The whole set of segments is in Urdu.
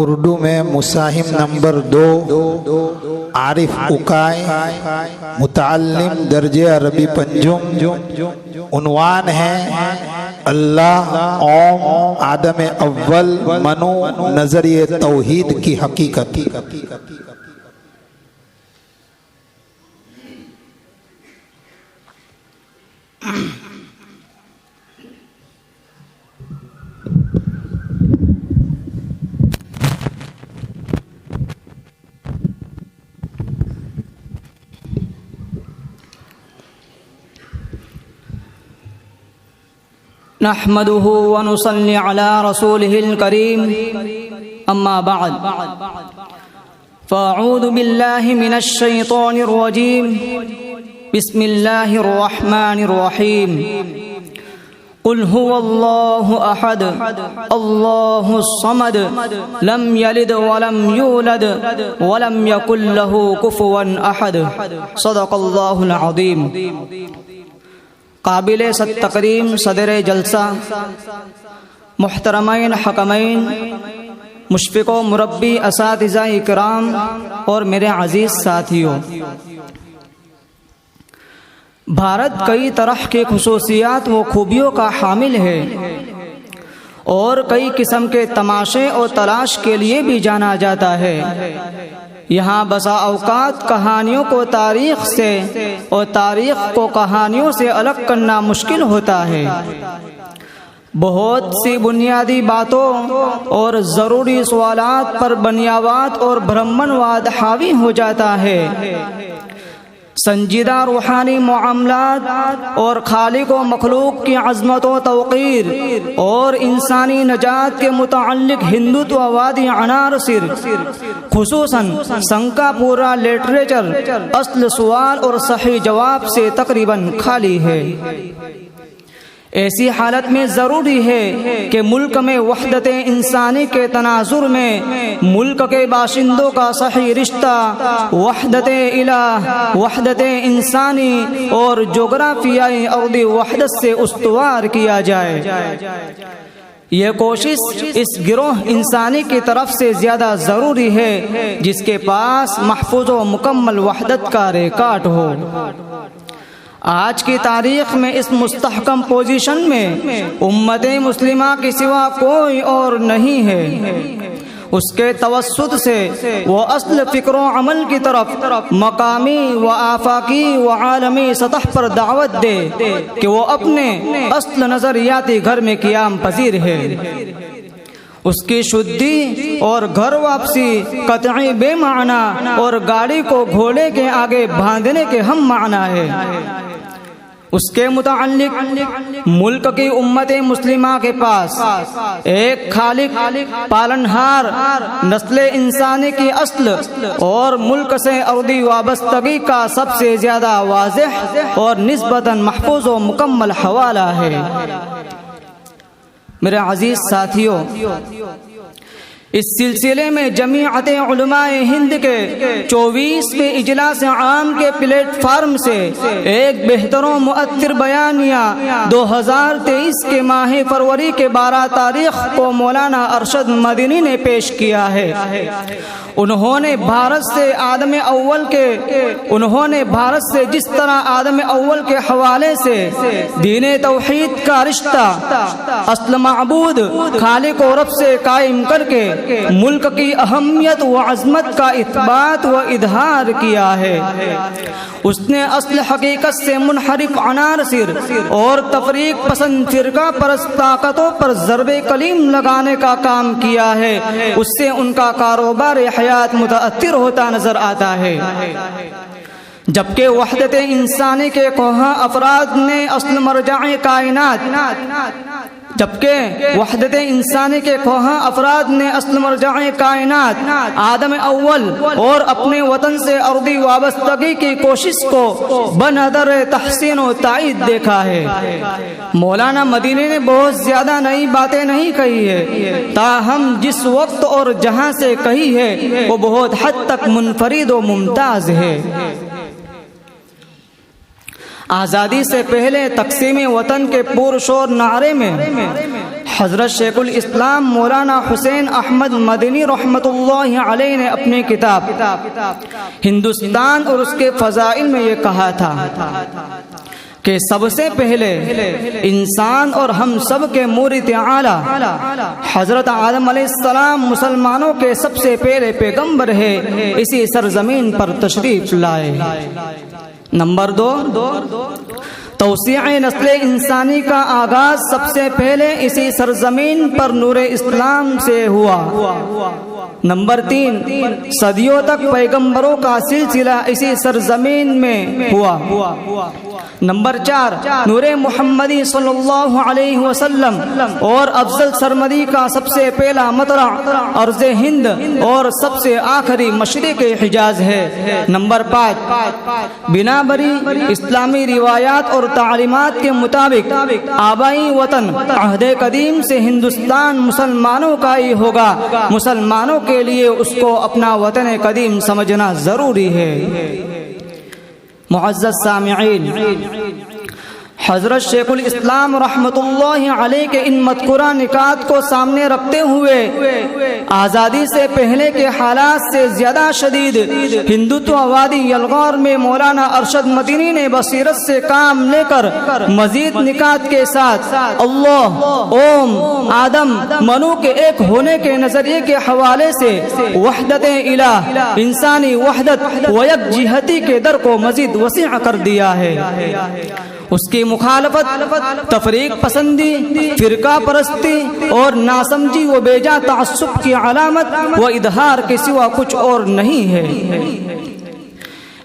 اردو میں مساہم نمبر 2 عارف اکائے متعلم درجہ عربی پنجم عنوان ہے اللہ اوم آدم اول منو نظریہ توحید کی حقیقت۔ نحمده ونصلي على رسوله الكريم أما بعد فأعوذ بالله من الشيطان الرجيم بسم الله الرحمن الرحيم قل هو الله أحد الله الصمد لم يلد ولم يولد ولم يكن له كفوا أحد صدق الله العظيم۔ قابل تکریم صدر جلسہ، محترمین حکمین، مشفق و مربی اساتذہ کرام اور میرے عزیز ساتھیوں، بھارت کئی طرح کے خصوصیات و خوبیوں کا حامل ہے اور کئی قسم کے تماشے اور تلاش کے لیے بھی جانا جاتا ہے۔ یہاں بسا اوقات کہانیوں کو تاریخ سے اور تاریخ کو کہانیوں سے الگ کرنا مشکل ہوتا ہے۔ بہت سی بنیادی باتوں اور ضروری سوالات پر بنیاد اور برہمنواد حاوی ہو جاتا ہے۔ سنجیدہ روحانی معاملات اور خالق و مخلوق کی عظمت و توقیر اور انسانی نجات کے متعلق ہندوتووادی عناصر، خصوصاً سنگ کا پورا لٹریچر اصل سوال اور صحیح جواب سے تقریباً خالی ہے۔ ایسی حالت میں ضروری ہے کہ ملک میں وحدت انسانی کے تناظر میں ملک کے باشندوں کا صحیح رشتہ وحدت الہ، وحدت انسانی اور جغرافیائی ارضی وحدت سے استوار کیا جائے۔ یہ کوشش اس گروہ انسانی کی طرف سے زیادہ ضروری ہے جس کے پاس محفوظ و مکمل وحدت کا ریکارڈ ہو۔ آج کی تاریخ میں اس مستحکم پوزیشن میں امت مسلمہ کے سوا کوئی اور نہیں ہے۔ اس کے توسط سے وہ اصل فکر و عمل کی طرف مقامی و آفاقی و عالمی سطح پر دعوت دے کہ وہ اپنے اصل نظریاتی گھر میں قیام پذیر ہے۔ اس کی شدی اور گھر واپسی قطعی بے معنی اور گاڑی کو گھوڑے کے آگے باندھنے کے ہم معنی ہے۔ اس کے متعلق ملک کی امت مسلمہ کے پاس ایک خالق، پالنہار، نسل انسانی کی اصل اور ملک سے ارضی وابستگی کا سب سے زیادہ واضح اور نسبتاً محفوظ و مکمل حوالہ ہے۔ میرے عزیز ساتھیوں، اس سلسلے میں جمیعت علماء ہند کے 24ویں اجلاس عام کے پلیٹ فارم سے ایک بہتر و مؤثر بیانیہ 2023 کے ماہ فروری کے 12 تاریخ کو مولانا ارشد مدنی نے پیش کیا ہے۔ انہوں نے بھارت سے جس طرح آدم اول کے حوالے سے دین توحید کا رشتہ اصل معبود خالق و رب سے قائم کر کے ملک کی اہمیت و عظمت کا اثبات و اظہار کیا ہے، اس نے اصل حقیقت سے منحرف عناصر اور تفریق پسند فرقہ پرست طاقتوں پر ضرب کلیم لگانے کا کام کیا ہے۔ اس سے ان کا کاروبار حیات متاثر ہوتا نظر آتا ہے، جبکہ وحدت انسانی کے خواہاں افراد نے اصل مرجع کائنات آدم اول اور اپنے وطن سے ارضی وابستگی کی کوشش کو بنظر تحسین و تائید دیکھا ہے۔ مولانا مدینی نے بہت زیادہ نئی باتیں نہیں کہی ہے، تاہم جس وقت اور جہاں سے کہی ہے وہ بہت حد تک منفرد و ممتاز ہے۔ آزادی سے پہلے تقسیم وطن کے پرشور نعرے میں حضرت شیخ الاسلام مولانا حسین احمد مدنی رحمۃ اللہ علیہ نے اپنی کتاب ہندوستان اور اس کے فضائل میں یہ کہا تھا کہ سب سے پہلے انسان اور ہم سب کے مورد اعلیٰ حضرت آدم علیہ السلام مسلمانوں کے سب سے پہلے پیغمبر ہے، اسی سرزمین پر تشریف لائے۔ نمبر 2، توسیع نسل انسانی کا آغاز سب سے پہلے اسی سرزمین پر نور اسلام سے ہوا۔ نمبر 3، صدیوں تک پیغمبروں کا سلسلہ اسی سرزمین میں ہوا۔ نمبر 4، نور محمدی صلی اللہ علیہ وسلم اور افضل سرمدی کا سب سے پہلا مطلع ارض ہند اور سب سے آخری مشرق حجاز ہے۔ نمبر 5، بنا بری اسلامی روایات اور تعلیمات کے مطابق آبائی وطن عہد قدیم سے ہندوستان مسلمانوں کا ہی ہوگا، مسلمانوں کے لیے اس کو اپنا وطن قدیم سمجھنا ضروری ہے۔ معزز سامعین، حضرت شیخ الاسلام رحمۃ اللہ علیہ کے ان مذکورہ نکات کو سامنے رکھتے ہوئے آزادی سے پہلے کے حالات سے زیادہ شدید ہندوتو وادی یلغار میں مولانا ارشد مدنی نے بصیرت سے کام لے کر مزید نکات کے ساتھ اللہ، اوم، آدم، منو کے ایک ہونے کے نظریے کے حوالے سے وحدت الہ، انسانی وحدت و یکجہتی کے در کو مزید وسیع کر دیا ہے۔ اس کی مخالفت تفریق پسندی، فرقہ پرستی اور ناسمجھی و بیجا تعصب کی علامت و اظہار کے سوا کچھ اور نہیں ہے۔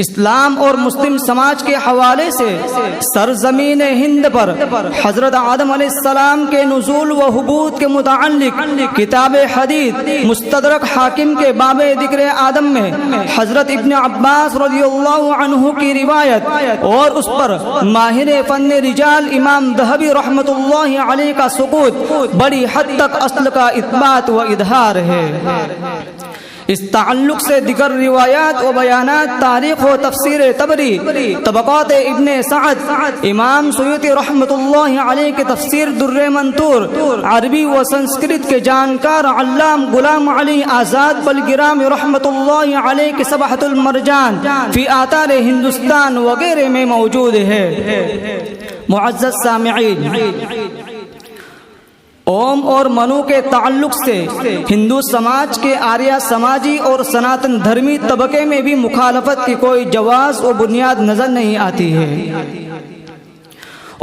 اسلام اور مسلم سماج کے حوالے سے سرزمین ہند پر حضرت آدم علیہ السلام کے نزول و حبوط کے متعلق کتاب حدیث مستدرک حاکم کے باب ذکر آدم میں حضرت ابن عباس رضی اللہ عنہ کی روایت اور اس پر ماہر فن رجال امام ذہبی رحمۃ اللہ علیہ کا ثبوت بڑی حد تک اصل کا اثبات و اظہار ہے۔ اس تعلق سے دیگر روایات و بیانات تاریخ و تفسیر طبری، طبقات ابن سعد، امام سیوطی رحمۃ اللہ علیہ کے تفسیر در منثور، عربی و سنسکرت کے جانکار علام غلام علی آزاد بلگرام رحمۃ اللہ علیہ کے سبحۃ المرجان فی آثار ہندوستان وغیرہ میں موجود ہے۔ معزز سامعین، اوم اور منو کے تعلق سے ہندو سماج کے آریہ سماجی اور سناتن دھرمی طبقے میں بھی مخالفت کی کوئی جواز و بنیاد نظر نہیں آتی ہے۔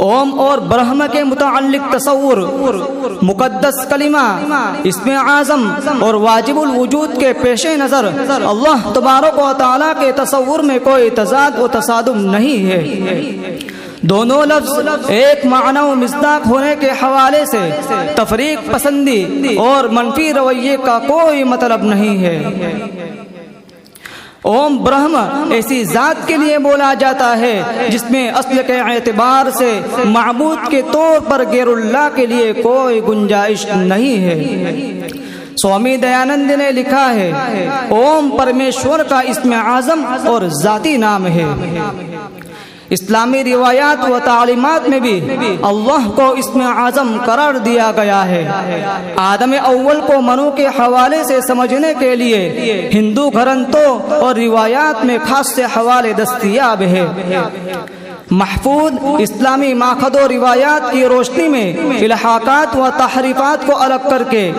اوم اور برہم کے متعلق تصور، مقدس کلمہ، اسم اعظم اور واجب الوجود کے پیش نظر اللہ تبارک و تعالیٰ کے تصور میں کوئی تضاد و تصادم نہیں ہے۔ دونوں لفظ ایک معنی و مصداق ہونے کے حوالے سے تفریق پسندی اور منفی رویے کا کوئی مطلب نہیں ہے۔ اوم برہم ایسی ذات کے لیے بولا جاتا ہے جس میں اصل کے اعتبار سے معبود کے طور پر غیر اللہ کے لیے کوئی گنجائش نہیں ہے۔ سوامی دیانند نے لکھا ہے، اوم پرمیشور کا اسم اعظم اور ذاتی نام ہے۔ اسلامی روایات و تعلیمات میں بھی اللہ کو اسم اعظم قرار دیا گیا ہے۔ آدم اول کو منو کے حوالے سے سمجھنے کے لیے ہندو گرنتھوں اور روایات میں خاص سے حوالے دستیاب ہے۔ محفوظ اسلامی ماخذ و روایات کی روشنی میں الحاقات و تحریفات کو الگ کر کے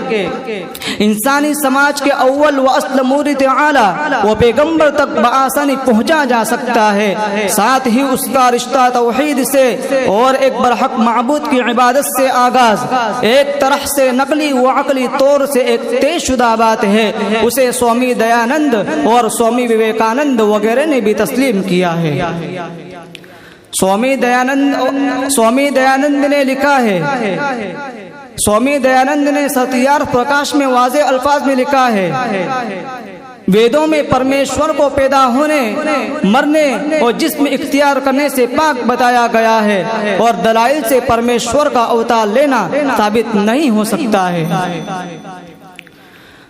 انسانی سماج کے اول و اصل مورد اعلیٰ و پیغمبر تک بآسانی پہنچا جا سکتا ہے۔ ساتھ ہی اس کا رشتہ توحید سے اور ایک برحق معبود کی عبادت سے آغاز ایک طرح سے نقلی و عقلی طور سے ایک طے شدہ بات ہے۔ اسے سوامی دیانند اور سوامی وویکانند وغیرہ نے بھی تسلیم کیا ہے۔ سوامی دیانند نے لکھا ہے، سوامی دیانند نے ستیار پرکاش میں واضح الفاظ میں لکھا ہے، ویدوں میں پرمیشور کو پیدا ہونے، مرنے اور جسم اختیار کرنے سے پاک بتایا گیا ہے، اور دلائل سے پرمیشور کا اوتار لینا ثابت نہیں ہو سکتا ہے۔